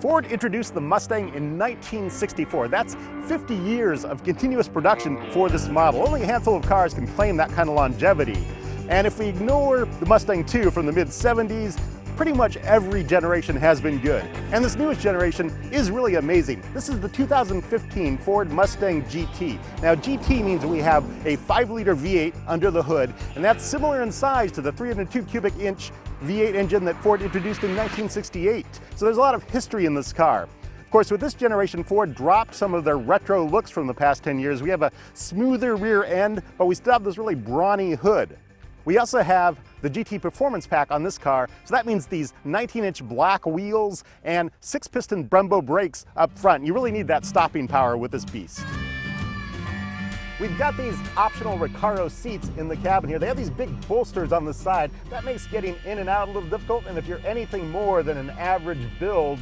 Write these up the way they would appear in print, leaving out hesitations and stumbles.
Ford introduced the Mustang in 1964. That's 50 years of continuous production for this model. Only a handful of cars can claim that kind of longevity. And if we ignore the Mustang II from the mid-70s, pretty much every generation has been good. And this newest generation is really amazing. This is the 2015 Ford Mustang GT. Now GT means we have a 5-liter V8 under the hood, and that's similar in size to the 302 cubic inch V8 engine that Ford introduced in 1968. So there's a lot of history in this car. Of course, with this generation, Ford dropped some of their retro looks from the past 10 years. We have a smoother rear end, but we still have this really brawny hood. We also have the GT Performance Pack on this car, so that means these 19-inch black wheels and 6-piston Brembo brakes up front. You really need that stopping power with this beast. We've got these optional Recaro seats in the cabin here. They have these big bolsters on the side. That makes getting in and out a little difficult, and if you're anything more than an average build,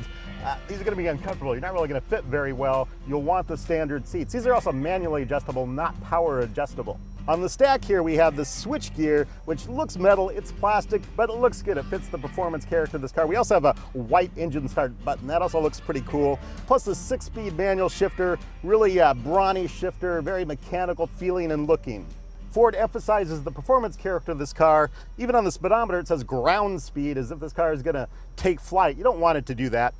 these are going to be uncomfortable. You're not really going to fit very well. You'll want the standard seats. These are also manually adjustable, not power adjustable. On the stack here, we have the switch gear, which looks metal, it's plastic, but it looks good. It fits the performance character of this car. We also have a white engine start button. That also looks pretty cool. Plus the 6-speed manual shifter, really brawny shifter, very mechanical feeling and looking. Ford emphasizes the performance character of this car. Even on the speedometer, it says ground speed, as if this car is gonna take flight. You don't want it to do that.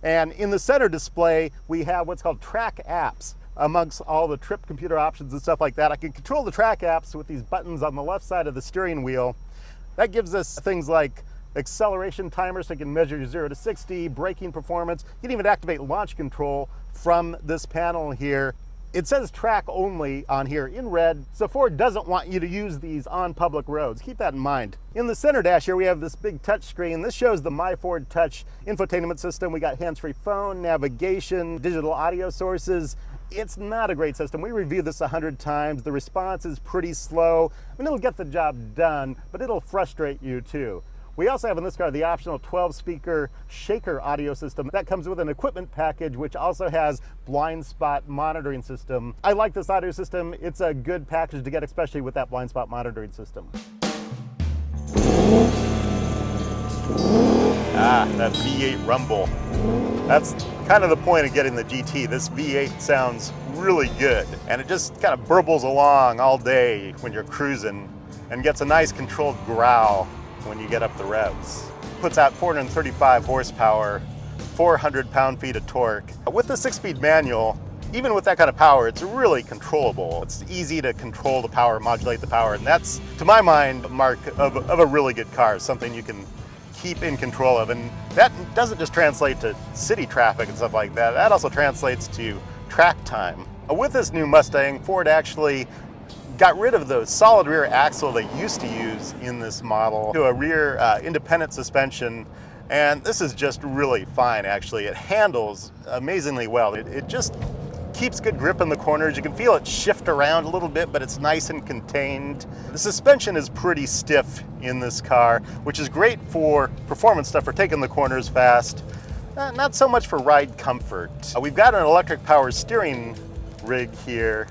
And in the center display, we have what's called track apps. Amongst all the trip computer options and stuff like that, I can control the track apps with these buttons on the left side of the steering wheel. That gives us things like acceleration timer, so you can measure your 0 to 60, braking performance. You can even activate launch control from this panel here. It says track only on here in red, so Ford doesn't want you to use these on public roads. Keep that in mind. In the center dash here, we have this big touch screen. This shows the Myford Touch infotainment system. We got hands-free phone, navigation, digital audio sources. It's not a great system. We reviewed this 100 times. The response is pretty slow. I mean, it'll get the job done, but it'll frustrate you too. We also have in this car the optional 12-speaker shaker audio system. That comes with an equipment package, which also has blind spot monitoring system. I like this audio system. It's a good package to get, especially with that blind spot monitoring system. That V8 rumble. That's kind of the point of getting the GT. This V8 sounds really good, and it just kind of burbles along all day when you're cruising and gets a nice controlled growl when you get up the revs. Puts out 435 horsepower, 400 pound-feet of torque. With the 6-speed manual, even with that kind of power, it's really controllable. It's easy to control the power, modulate the power, and that's, to my mind, a mark of a really good car, something you can keep in control of. And that doesn't just translate to city traffic and stuff like that. That also translates to track time. With this new Mustang, Ford actually got rid of the solid rear axle they used to use in this model to a rear independent suspension. And this is just really fine, actually. It handles amazingly well. It just keeps good grip in the corners. You can feel it shift around a little bit, but it's nice and contained. The suspension is pretty stiff in this car, which is great for performance stuff, for taking the corners fast. Not so much for ride comfort. We've got an electric power steering rig here,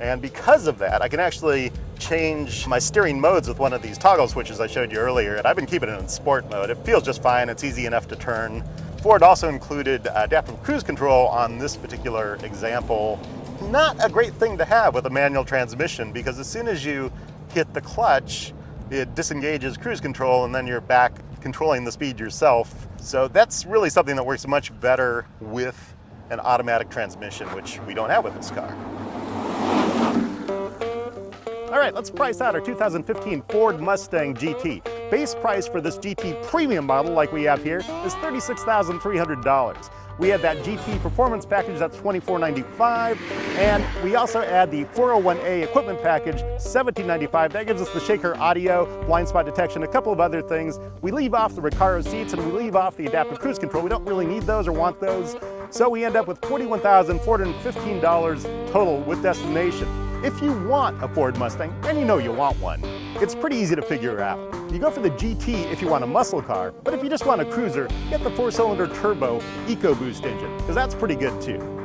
and because of that, I can actually change my steering modes with one of these toggle switches I showed you earlier, and I've been keeping it in sport mode. It feels just fine. It's easy enough to turn. Ford also included adaptive cruise control on this particular example. Not a great thing to have with a manual transmission, because as soon as you hit the clutch, it disengages cruise control and then you're back controlling the speed yourself. So that's really something that works much better with an automatic transmission, which we don't have with this car. All right, let's price out our 2015 Ford Mustang GT. Base price for this GT premium model, like we have here, is $36,300. We have that GT performance package, that's $24,995, and we also add the 401A equipment package, $17,995. That gives us the shaker audio, blind spot detection, a couple of other things. We leave off the Recaro seats and we leave off the adaptive cruise control. We don't really need those or want those, so we end up with $41,415 total with destination. If you want a Ford Mustang, and you know you want one, it's pretty easy to figure out. You go for the GT if you want a muscle car, but if you just want a cruiser, get the 4-cylinder turbo EcoBoost engine, because that's pretty good too.